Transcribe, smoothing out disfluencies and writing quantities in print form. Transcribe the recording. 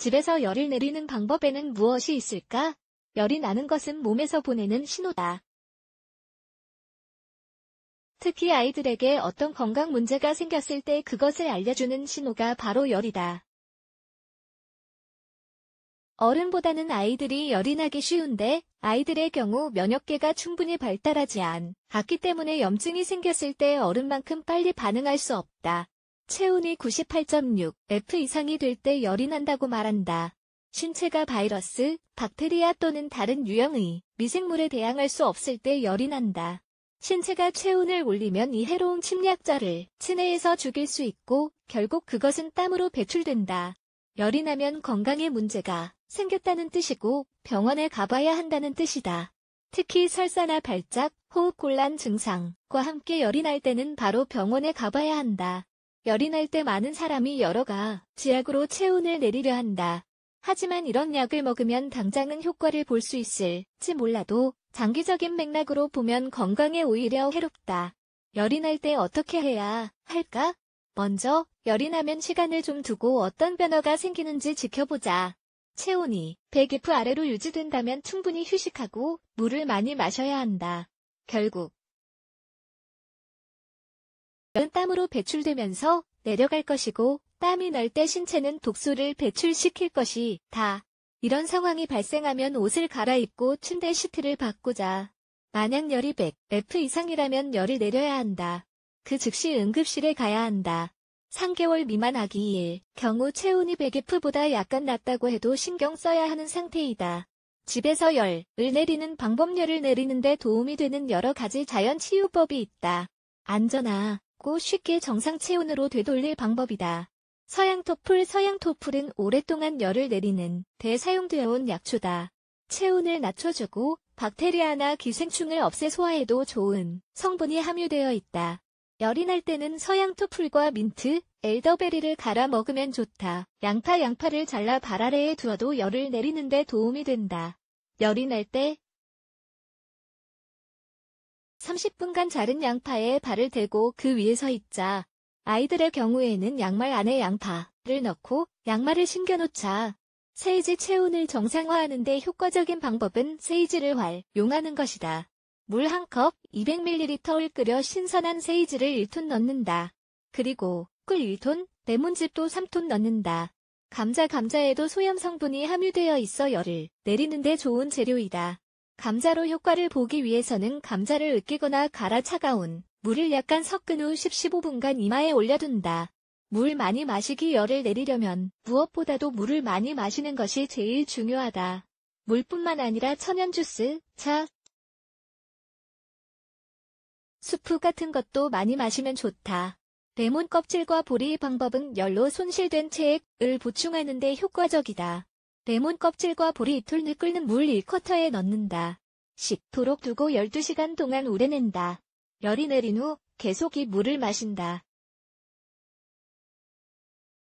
집에서 열을 내리는 방법에는 무엇이 있을까? 열이 나는 것은 몸에서 보내는 신호다. 특히 아이들에게 어떤 건강 문제가 생겼을 때 그것을 알려주는 신호가 바로 열이다. 어른보다는 아이들이 열이 나기 쉬운데 아이들의 경우 면역계가 충분히 발달하지 않았기 때문에 염증이 생겼을 때 어른만큼 빨리 반응할 수 없다. 체온이 98.6 F 이상이 될 때 열이 난다고 말한다. 신체가 바이러스, 박테리아 또는 다른 유형의 미생물에 대항할 수 없을 때 열이 난다. 신체가 체온을 올리면 이 해로운 침략자를 체내에서 죽일 수 있고 결국 그것은 땀으로 배출된다. 열이 나면 건강에 문제가 생겼다는 뜻이고 병원에 가봐야 한다는 뜻이다. 특히 설사나 발작, 호흡곤란 증상과 함께 열이 날 때는 바로 병원에 가봐야 한다. 열이 날 때 많은 사람이 여러 가지 약으로 체온을 내리려 한다. 하지만 이런 약을 먹으면 당장은 효과를 볼 수 있을지 몰라도 장기적인 맥락으로 보면 건강에 오히려 해롭다. 열이 날 때 어떻게 해야 할까? 먼저 열이 나면 시간을 좀 두고 어떤 변화가 생기는지 지켜보자. 체온이 100F 아래로 유지된다면 충분히 휴식하고 물을 많이 마셔야 한다. 결국 열은 땀으로 배출되면서 내려갈 것이고 땀이 날 때 신체는 독소를 배출시킬 것이다. 이런 상황이 발생하면 옷을 갈아입고 침대 시트를 바꾸자. 만약 열이 100F 이상이라면 열을 내려야 한다. 그 즉시 응급실에 가야 한다. 3개월 미만 아기일 경우 체온이 100F보다 약간 낮다고 해도 신경 써야 하는 상태이다. 집에서 열을 내리는 방법. 열을 내리는 데 도움이 되는 여러 가지 자연 치유법이 있다. 안전하고 쉽게 정상 체온으로 되돌릴 방법이다. 서양토풀은 오랫동안 열을 내리는 데 사용되어 온 약초다. 체온을 낮춰주고 박테리아나 기생충을 없애 소화에도 좋은 성분이 함유되어 있다. 열이 날 때는 서양토풀과 민트, 엘더베리를 갈아 먹으면 좋다. 양파를 잘라 발 아래에 두어도 열을 내리는 데 도움이 된다. 열이 날 때 30분간 자른 양파에 발을 대고 그 위에 서 있자. 아이들의 경우에는 양말 안에 양파를 넣고 양말을 신겨놓자. 세이지 체온을 정상화하는 데 효과적인 방법은 세이지를 활용하는 것이다. 물 1컵 200ml를 끓여 신선한 세이지를 1톤 넣는다. 그리고 꿀 1톤, 레몬즙도 3톤 넣는다. 감자에도 소염 성분이 함유되어 있어 열을 내리는 데 좋은 재료이다. 감자로 효과를 보기 위해서는 감자를 으깨거나 갈아 차가운 물을 약간 섞은 후 10-15분간 이마에 올려둔다. 물 많이 마시기. 열을 내리려면 무엇보다도 물을 많이 마시는 것이 제일 중요하다. 물뿐만 아니라 천연 주스, 차, 수프 같은 것도 많이 마시면 좋다. 레몬 껍질과 보리. 방법은 열로 손실된 체액을 보충하는 데 효과적이다. 레몬 껍질과 보리 2톨 끓는 물 1쿼터에 넣는다. 식도록 두고 12시간 동안 우려낸다. 열이 내린 후 계속 이 물을 마신다.